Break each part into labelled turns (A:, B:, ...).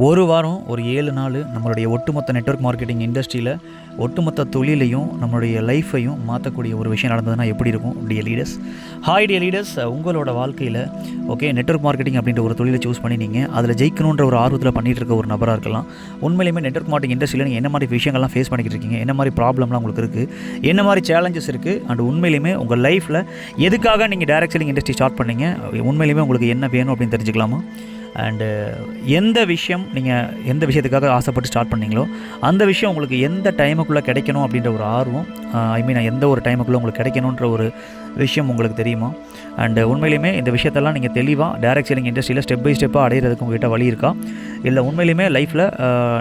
A: ஒரு வாரம் ஒரு 7 நாள் நம்மளுடைய ஒட்டுமொத்த நெட்வொர்க் மார்க்கெட்டிங் இண்டஸ்ட்ரியில் ஒட்டுமொத்த தொழிலையும் நம்மளுடைய லைஃப்பையும் மாற்றக்கூடிய ஒரு விஷயம் நடந்ததுன்னா எப்படி இருக்கும் dear leaders? Hi dear leaders, உங்களோட வாழ்க்கையில் நெட்வொர்க் மார்க்கெட்டிங் அப்படின்ற ஒரு தொழிலை சூஸ் பண்ணி நீங்கள் அதில் ஜெயிக்கணுன்ற ஒரு ஆர்வத்தில் பண்ணிகிட்டு இருக்க ஒரு நபராக இருக்கலாம். உண்மையிலுமே நெட்வொர்க் மார்க்கெட்டிங் இண்டஸ்ட்ரியில் நீங்கள் என்ன மாதிரி விஷயங்கள்லாம் ஃபேஸ் பண்ணிக்கிட்டு இருக்கீங்க, என்ன மாதிரி ப்ராப்ளம்லாம் உங்களுக்கு இருக்குது, என்ன மாதிரி சேலஞ்சஸ் இருக்குது, அண்ட் உண்மையிலுமே உங்கள் லைஃப்பில் எதுக்காக நீங்கள் டைரக்ட் செல்லிங் இண்டஸ்ட்ரி ஸ்டார்ட் பண்ணீங்க, உண்மையிலுமே உங்களுக்கு என்ன வேணும் அப்படின்னு தெரிஞ்சுக்கலாமா? அண்டு எந்த விஷயத்துக்காக ஆசைப்பட்டு ஸ்டார்ட் பண்ணிங்களோ அந்த விஷயம் உங்களுக்கு எந்த டைமுக்குள்ளே கிடைக்கணும் அப்படின்ற ஒரு ஆர்வம், எந்த ஒரு டைமுக்குள்ளே உங்களுக்கு கிடைக்கணுன்ற ஒரு விஷயம் உங்களுக்கு தெரியுமா? அண்டு உண்மையிலுமே இந்த விஷயத்தெல்லாம் நீங்கள் தெளிவாக டைரக்ட் செல்லிங் இண்டஸ்ட்ரியில் ஸ்டெப் பை ஸ்டெப்பாக அடையிறதுக்கு உங்கள்கிட்ட வழி இருக்கா? இல்லை உண்மையிலுமே லைஃப்பில்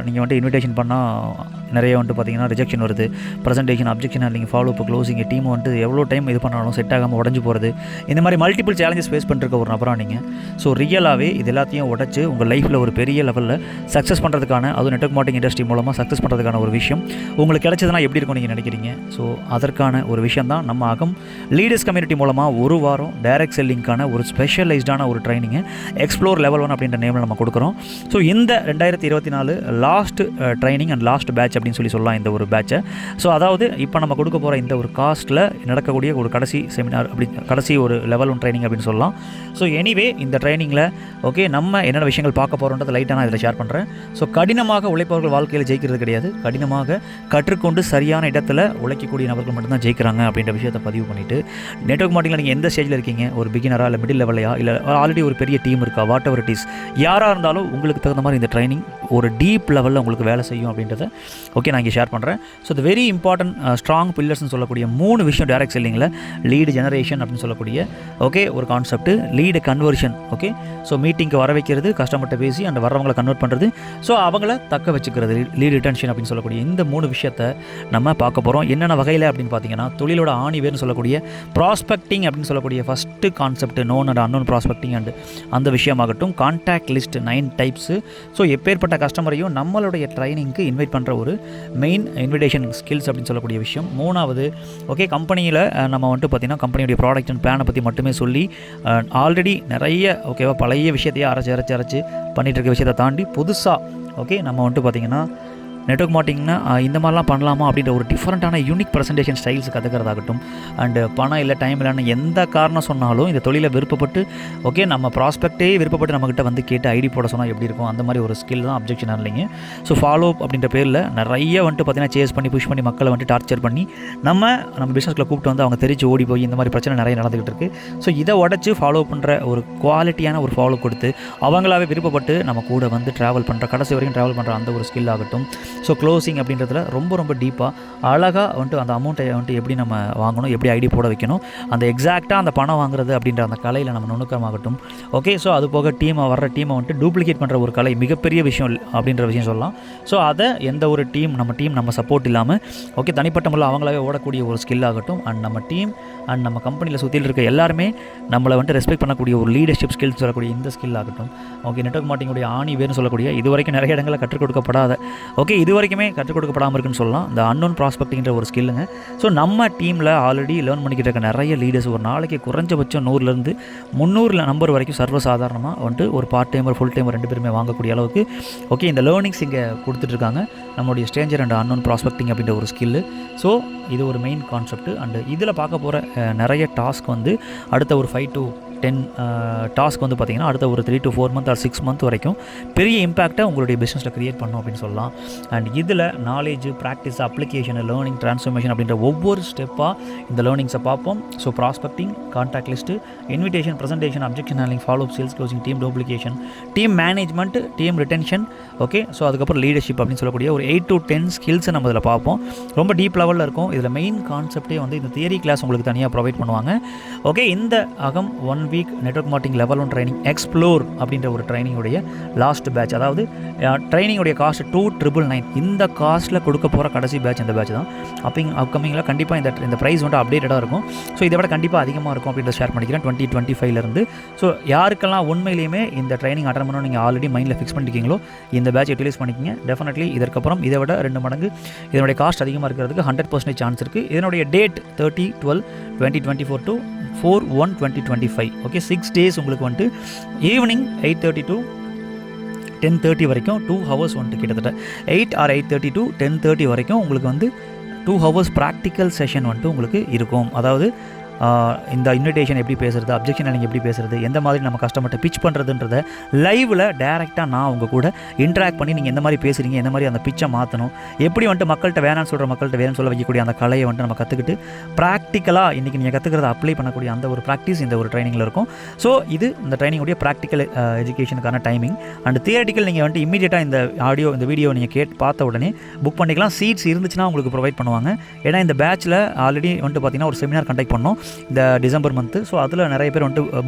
A: நீங்கள் இன்விடேஷன் பண்ணால் நிறைய பார்த்தீங்கன்னா ரிஜெக்ஷன் வருது, ப்ரெசன்டேஷன், அப்ஜெக்ஷன், நீங்கள் ஃபாலோ அப், க்ளோசிங், டீம் எவ்வளோ டைம் இது பண்ணாலும் செட் ஆகாமல் உடஞ்சி போகிறது, இந்த மாதிரி மல்டிபிள் சேலஞ்சஸ் ஃபேஸ் பண்ணிருக்க ஒரு நபராக நீங்கள். ஸோ ரியலாகவே இது எல்லாத்தையும் உடச்சி உங்கள் லைஃப்பில் ஒரு பெரிய லெவலில் சக்ஸஸ் பண்ணுறதுக்கான, அதுவும் நெட்வொர்க் மார்க்கெட்டிங் இண்டஸ்ட்ரி மூலமாக சக்ஸஸ் பண்ணுறதுக்கான ஒரு விஷயம் உங்களுக்கு கிடைச்சதுன்னா எப்படி இருக்கும் நீங்கள் நினைக்கிறீங்க? ஸோ அதற்கான ஒரு விஷயம் தான் நம்ம அகம் லீடர்ஸ் கம்யூனிட்டி மூலமாக ஒரு வாரம் டைரக்ட் செல்லிங்கான ஒரு ஸ்பெஷலைஸ்டான ஒரு ட்ரைனிங்கை எக்ஸ்ப்ளோர் லெவல் 1 அப்படின்ற நேமில் நம்ம கொடுக்குறோம். ஸோ இந்த 2024 last training and last batch அப்படின்னு சொல்லலாம் இந்த ஒரு பேட்சை. ஸோ அதாவது இப்போ நம்ம கொடுக்க போகிற இந்த ஒரு காஸ்ட்டில் நடக்கக்கூடிய ஒரு கடைசி செமினார், கடைசி ஒரு லெவல் 1 ட்ரைனிங் அப்படின்னு சொல்லலாம். ஸோ எனிவே இந்த ட்ரைனிங்கில் நம்ம என்னென்ன விஷயங்கள் பார்க்க போகிறோன்றது லைட்டாக நான் இதில் ஷேர் பண்ணுறேன். ஸோ கடினமாக உழைப்பவர்கள் வாழ்க்கையில் ஜெயிக்கிறது கிடையாது, கடினமாக கற்றுக்கொண்டு சரியான இடத்துல உழைக்கக்கூடிய நபர்கள் மட்டும்தான் ஜெயிக்கிறாங்க அப்படின்ற விஷயத்தை பதிவு பண்ணிவிட்டு, நெட்வொர்க் மார்க்கெட்டிங்கில் நீங்கள் எந்த ஸ்டேஜில் இருக்கீங்க, ஒரு பிகினராக இல்லை மிடில் லெவலையா, இல்லை ஆல்ரெடி ஒரு பெரிய டீம் இருக்கா, வாட் எவர் இட் இஸ், யாராக இருந்தாலும் உங்களுக்கு தகுந்த மாதிரி இந்த ட்ரைனிங் ஒரு டீப் லெவலில் உங்களுக்கு வேலை செய்யும் அப்படின்றத நான் இங்கே ஷேர் பண்ணுறேன். ஸோ இது வெரி இம்பார்ட்டன்ட் ஸ்ட்ராங் பில்லர்ஸ்னு சொல்லக்கூடிய 3 விஷயம் டைரக்ட் செல்லிங்கில். லீடு ஜெனரேஷன் அப்படின்னு சொல்லக்கூடிய ஒரு கான்செப்ட், லீடு கன்வர்ஷன், ஸோ மீட்டிங்க்கு வர வைக்கிறது, கஸ்டமர்கிட்ட பேசி அந்த வரவங்களை கன்வெர்ட் பண்ணுறது, ஸோ அவங்கள தக்க வச்சுக்கிறது, லீடு ரிட்டன்ஷன் அப்படின்னு சொல்லக்கூடிய இந்த 3 விஷயத்தை நம்ம பார்க்க போகிறோம். என்னென்ன வகையில் அப்படின்னு பார்த்தீங்கன்னா, தொழிலோட ஆணிவேர்னு சொல்லக்கூடிய ப்ராஸ்பெக்டிங் அப்படின்னு சொல்லக்கூடிய first concept, known and unknown prospecting and அந்த விஷயமாகட்டும், கான்டாக்ட் லிஸ்ட் 9 டைப்ஸு. ஸோ எப்பேற்பட்ட கஸ்டமரையும் நம்மளுடைய ட்ரைனிங்க்கு இன்வைட் பண்ணுற ஒரு மெயின் இன்விடேஷன் ஸ்கில்ஸ் அப்படின்னு சொல்லக்கூடிய விஷயம். 3வது கம்பெனியில் நம்ம பார்த்திங்கன்னா கம்பெனியுடைய ப்ராடக்ட் அண்ட் பிளானை பற்றி மட்டுமே சொல்லி ஆல்ரெடி நிறைய பழைய விஷயத்தையே அரைச்சி பண்ணிகிட்டு இருக்க விஷயத்தை தாண்டி புதுசாக நம்ம பார்த்திங்கன்னா நெட்வொர்க் மார்க்கெட்டிங்னா இந்த மாதிரிலாம் பண்ணலாமா அப்படின்ற ஒரு டிஃப்ரெண்ட்டான யூனிக் ப்ரெசன்டேஷன் ஸ்டைல்ஸ் கற்றுக்கிறதாகட்டும், அண்டு பணம் இல்லை, டைம் இல்லைன்னு எந்த காரணம் சொன்னாலும் இந்த தொழிலை விருப்பப்பட்டு நம்ம ப்ராஸ்பெக்டே விருப்பப்பட்டு நம்மக்கிட்ட கேட்டு ஐடி போட சொன்னால் எப்படி இருக்கும், அந்த மாதிரி ஒரு ஸ்கில் தான் அப்ஜெக்ஷன் இல்லைங்க. ஸோ ஃபாலோ அப் அப்படின்ற பேரில் நிறைய பார்த்திங்கன்னா சேஸ் பண்ணி புஷ் பண்ணி மக்களை டார்ச்சர் பண்ணி நம்ம பிஸ்னஸில் கூப்பிட்டு அவங்க தெரிஞ்சு ஓடி போய் இந்த மாதிரி பிரச்சனை நிறைய நடந்துகிட்டு இருக்குது. ஸோ இதை உடச்சி ஃபாலோ பண்ணுற ஒரு குவாலிட்டியான ஒரு ஃபாலோ கொடுத்து அவங்களாவே விருப்பப்பட்டு நம்ம கூட ட்ராவல் பண்ணுற, கடைசி வரைக்கும் ட்ராவல் பண்ணுற அந்த ஒரு ஸ்கில் ஆகட்டும். ஸோ க்ளோசிங் அப்படின்றதுல ரொம்ப டீப்பாக அழகாக அந்த அமௌண்ட்டை எப்படி நம்ம வாங்கணும், எப்படி ஐடி போட வைக்கணும், அந்த எக்ஸாக்டாக அந்த பணம் வாங்குறது அப்படின்ற அந்த கலையில் நம்ம நுணுக்கமாகட்டும். ஸோ அது போக வர்ற டீமை டூப்ளிகேட் பண்ணுற ஒரு கலை மிகப்பெரிய விஷயம் அப்படின்ற விஷயம் சொல்லலாம். ஸோ அதை எந்த ஒரு நம்ம சப்போர்ட் இல்லாமல் தனிப்பட்ட முறையில் அவங்களாவே ஓடக்கூடிய ஒரு ஸ்கில் ஆகட்டும், அண்ட் நம்ம டீம் அண்ட் நம்ம கம்பெனியில் சுற்றியில் இருக்க எல்லாருமே நம்மளை ரெஸ்பெக்ட் பண்ணக்கூடிய ஒரு லீடர்ஷிப் ஸ்கில் சொல்லக்கூடிய இந்த ஸ்கில் ஆகட்டும். நெட்வொர்க் மார்க்கெட்டிங்குடைய ஆணி வேர்னு சொல்லக்கூடிய இது வரைக்கும் நிறைய இடங்களில் கற்றுக் கொடுக்கப்படாத இது வரைக்குமே கற்றுக் கொடுக்கப்படாமல் இருக்குன்னு சொல்லலாம் இந்த அன்னோன் ப்ராஸ்பெக்டிங்கிற ஒரு ஸ்கில்லுங்க. ஸோ நம்ம டீமில் ஆல்ரெடி லேர்ன் பண்ணிக்கிட்டு இருக்க நிறைய லீடர்ஸ் ஒரு நாளைக்கு குறைஞ்சபட்சம் 100லேருந்து 300 நம்பர் வரைக்கும் சர்வசாதாரணமாக ஒரு பார்ட் டைமர், ஃபுல் டைமர் 2 பேருமே வாங்கக்கூடிய அளவுக்கு இந்த லேர்னிங்ஸ் இங்கே கொடுத்துட்ருக்காங்க நம்மளுடைய ஸ்ட்ரேஞ்சர் அண்ட் அன்னோன் ப்ராஸ்பெக்டிங் அப்படின்ற ஒரு ஸ்கில்லு. ஸோ இது ஒரு மெயின் கான்செப்ட். அண்டு இதில் பார்க்க போகிற நிறைய டாஸ்க் அடுத்த ஒரு 5 to 10 டாஸ்க் பார்த்திங்கன்னா அடுத்த ஒரு 3 to 4 month ஆர் 6 month வரைக்கும் பெரிய இம்பேக்டை உங்களுடைய பிஸ்னஸில் க்ரியேட் பண்ணணும் அப்படின்னு சொல்லலாம். அண்ட் இதில் knowledge, practice, application, learning, transformation அப்படின்ற ஒவ்வொரு ஸ்டெப்பாக இந்த லேர்னிங்ஸை பார்ப்போம். So prospecting, contact list, invitation, presentation, objection handling, follow up, sales closing, team duplication, team management, team retention. So அதுக்கப்புறம் லீடர்ஷிப் அப்படின்னு சொல்லக்கூடிய ஒரு 8 to 10 ஸ்கில்ஸை நம்ம இதில் பார்ப்போம். ரொம்ப டீப் லெவலில் இருக்கும். இதில் மெயின் கான்செப்டே இந்த தியரி கிளாஸ் உங்களுக்கு தனியாக ப்ரொவைட் பண்ணுவாங்க. இந்த அகம் 1 week network marketing level 1 training explore அப்படின்ற ஒரு ட்ரைனிங்குடைய லாஸ்ட் பேட்ச், அதாவது ட்ரைனிங்குடைய காஸ்ட் 2,999. இந்த காஸ்ட்டில் கொடுக்க போகிற கடைசி பேட்ச் இந்த பேட்ச் தான். அப்கமிங்கில் கண்டிப்பாக இந்த ப்ரைஸ் அப்டேட்டடாக இருக்கும். ஸோ இதை விட கண்டிப்பாக அதிகமாக இருக்கும் அப்படின்றத ஷேர் பண்ணிக்கிறேன் 2025லேருந்து. ஸோ யாருக்கெல்லாம் உண்மையிலேயுமே இந்த ட்ரைனிங் அட்டன் பண்ணணும் நீங்கள் ஆல்ரெடி மைண்டில் ஃபிக்ஸ் பண்ணியிருக்கீங்களோ இந்த பேட்ச் யூட்டிலைஸ் பண்ணிக்கிங்க. டெஃபினெட்லி இதற்கப்புறம் இதை விட 2 மடங்கு இதனுடைய காஸ்ட் அதிகமாக இருக்கிறதுக்கு 100% சான்ஸ் இருக்குது. இதனுடைய டேட் 30/12/2024 to 4/1/2025. 6 days உங்களுக்கு ஈவினிங் 8:30 to 10:30 வரைக்கும் 2 ஹவர்ஸ் வந்துட்டு கிட்டத்தட்ட 8 or 8:30 to 10:30 வரைக்கும் உங்களுக்கு வந்து 2 ஹவர்ஸ் ப்ராக்டிக்கல் செஷன் வந்துட்டு உங்களுக்கு இருக்கும். அதாவது இந்த இன்விடேஷன் எப்படி பேசுகிறது, அப்ஜெக்ஷன் நீங்கள் எப்படி பேசுகிறது, எந்த மாதிரி நம்ம கஸ்டமர்கிட்ட பிச் பண்ணுறதுன்றத லைவில் டேரெக்டாக நான் உங்கள் கூட இன்ட்ராக்ட் பண்ணி நீங்கள் எந்த மாதிரி பேசுகிறீங்க, எந்த மாதிரி அந்த பிச்சை மாற்றணும், எப்படி வந்துட்டு மக்கள்கிட்ட வேணான்னு சொல்கிற மக்கள்கிட்ட வேணும்னு சொல்ல வைக்கக்கூடிய அந்த கலையை வந்துட்டு நம்ம கற்றுக்கிட்டு ப்ராக்டிக்கலாக இன்றைக்கி நீங்கள் கற்றுக்கிறத அப்ளை பண்ணக்கூடிய அந்த ஒரு ப்ராக்டிஸ் இந்த ஒரு ட்ரைனிங்கில் இருக்கும். ஸோ இது இந்த ட்ரைனிங்குடைய ப்ராக்டிக்கல் எஜுகேஷனுக்கான டைமிங். அண்ட் தியரிட்டிக்கல் நீங்கள் வந்துட்டு இமீடியட்டாக இந்த வீடியோ நீங்கள் பார்த்த உடனே புக் பண்ணிக்கலாம். சீட்ஸ் இருந்துச்சுன்னா உங்களுக்கு ப்ரொவைட் பண்ணுவாங்க. ஏன்னா இந்த பேட்சில் ஆல்ரெடி வந்துட்டு பார்த்திங்கன்னா ஒரு செமினார் கண்டக்ட் பண்ணோம் இந்த டிசம்பர் மந்த்து. ஸோ அதில் நிறைய பேர் வந்துட்டு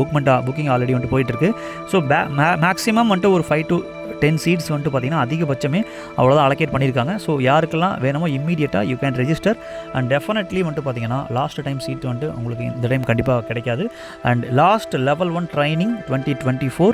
A: புக்கிங் ஆல்ரெடி வந்துட்டு போயிட்டுருக்கு. ஸோ மேக்ஸிமம் வந்துட்டு ஒரு 5 to 10 சீட்ஸ் வந்துட்டு பார்த்திங்கன்னா அதிகபட்சமே அவ்வளோதான் அலோகேட் பண்ணியிருக்காங்க. ஸோ யாருக்கெல்லாம் வேணுமோ இம்மீடியட்டாக you can register. And definitely வந்துட்டு பார்த்திங்கன்னா லாஸ்ட் டைம் சீட் வந்துட்டு உங்களுக்கு இந்த டைம் கண்டிப்பாக கிடைக்காது. And last level 1 training 2024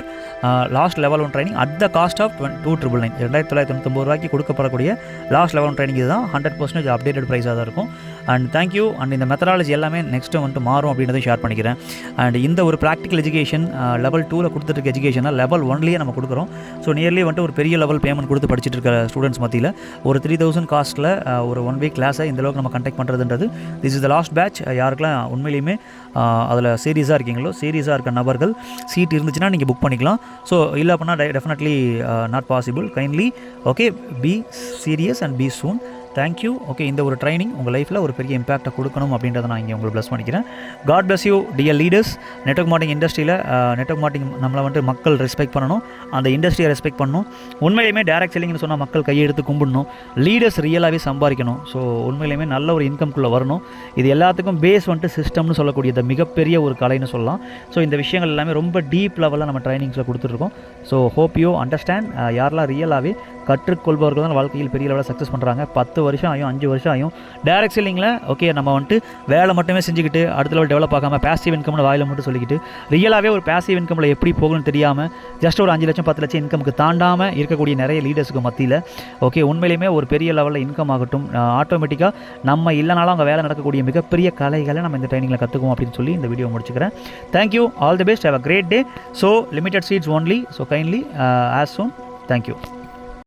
A: last level 1 training at the cost of 2,999 2,999 ரூபாய்க்கு கொடுக்கறக்கூடிய லாஸ்ட் லெவல் 1 ட்ரைனிங் இதுதான். 100% அப்டேட்டட் ப்ரைஸாக தான் இருக்கும். And thank you. அண்ட் இந்த மெத்தடாலஜி எல்லாமே நெக்ஸ்ட்டு வந்துட்டு மாறும் அப்படின்றத ஷேர் பண்ணிக்கிறேன். அண்ட் இந்த ஒரு ப்ராக்டிக்கல் எஜுகேஷன் லெவல் 2ல் கொடுத்துருக்க எஜுகேஷனாக லெவல் 1லேயே நம்ம கொடுக்குறோம். ஸோ நியர்லி வந்துட்டு ஒரு பெரிய லெவல் பேமெண்ட் கொடுத்து படிச்சுட்டு இருக்க ஸ்டூடெண்ட்ஸ் மத்தியில் ஒரு 3,000 காஸ்ட்டில் ஒரு 1 வீக் கிளாஸை இந்தளவுக்கு நம்ம கண்டக்ட் பண்ணுறதுன்றது this is the last batch. யாருக்கெல்லாம் உண்மையிலேயுமே அதில் சீரியஸாக இருக்கீங்களோ, சீரியஸாக இருக்க நபர்கள் சீட் இருந்துச்சுன்னா நீங்கள் புக் பண்ணிக்கலாம். ஸோ இல்லை அப்படின்னா definitely not possible. Kindly okay be serious and be soon. Thank you. Okay, இந்த ஒரு ட்ரைனிங் உங்கள் லைஃப்பில் ஒரு பெரிய இம்பாக்டை கொடுக்கணும் அப்படின்றத நான் இங்கே உங்களுக்கு ப்ளஸ் பண்ணிக்கிறேன். God bless you dear leaders. Network marketing இண்டஸ்ட்ரியில் நெட்வொர்க் மார்க்கெட்டிங் நம்மளை வந்துட்டு மக்கள் ரெஸ்பெக்ட் பண்ணணும், அந்த இண்டஸ்ட்ரியை ரெஸ்பெக்ட் பண்ணணும். உண்மையிலுமே டேரக்ட் செல்லிங்னு சொன்னால் மக்கள் கையெடுத்து கும்பிடணும். லீடர்ஸ் ரியலாகவே சம்பாதிக்கணும். ஸோ உண்மையிலுமே நல்ல ஒரு இன்கம்குள்ளே வரணும். இது எல்லாத்துக்கும் பேஸ் வந்துட்டு சிஸ்டம்னு சொல்லக்கூடியது மிகப்பெரிய ஒரு கலைன்னு சொல்லலாம். ஸோ இந்த விஷயங்கள் எல்லாமே ரொம்ப டீப் லெவலில் நம்ம ட்ரைனிங்ஸில் கொடுத்துட்ருக்கோம். So hope you understand. யாரெல்லாம் ரியலாகவே கற்றுக்கொள்பவர்கள் தான் வாழ்க்கையில் பெரிய லெவலில் சக்ஸஸ் பண்ணுறாங்க. 10 வருஷம் ஆகும், 5 வருஷம் ஆகும் டேரக்ட் செல்லிங்கில். ஓகே, நம்ம வந்துட்டு வேலை மட்டுமே செஞ்சுக்கிட்டு அடுத்த லெவல் டெவலப் ஆகாமல் பேசிவ் இன்கம்னு வாயில் மட்டும் சொல்லிக்கிட்டு ரியலாகவே ஒரு பேசிவ் இன்கமில் எப்படி போகணும்னு தெரியாமல் ஜஸ்ட் ஒரு 5 லட்சம் 10 லட்சம் இன்கமுக்கு தாண்டாமல் இருக்கக்கூடிய நிறைய லீடர்ஸுக்கு மத்தியில் ஓகே உண்மையிலுமே ஒரு பெரிய லெவலில் இன்கம் ஆகட்டும். ஆட்டோமேட்டிக்காக நம்ம இல்லைனாலும் அங்கே வேலை நடக்கக்கூடிய மிகப்பெரிய கலைகளை நம்ம இந்த ட்ரைனிங்கில் கற்றுக்குவோம் அப்படின்னு சொல்லி இந்த வீடியோ முடிச்சுக்கிறேன். Thank you. All the best. Have a great day. So limited seats only. So kindly as soon. Thank you.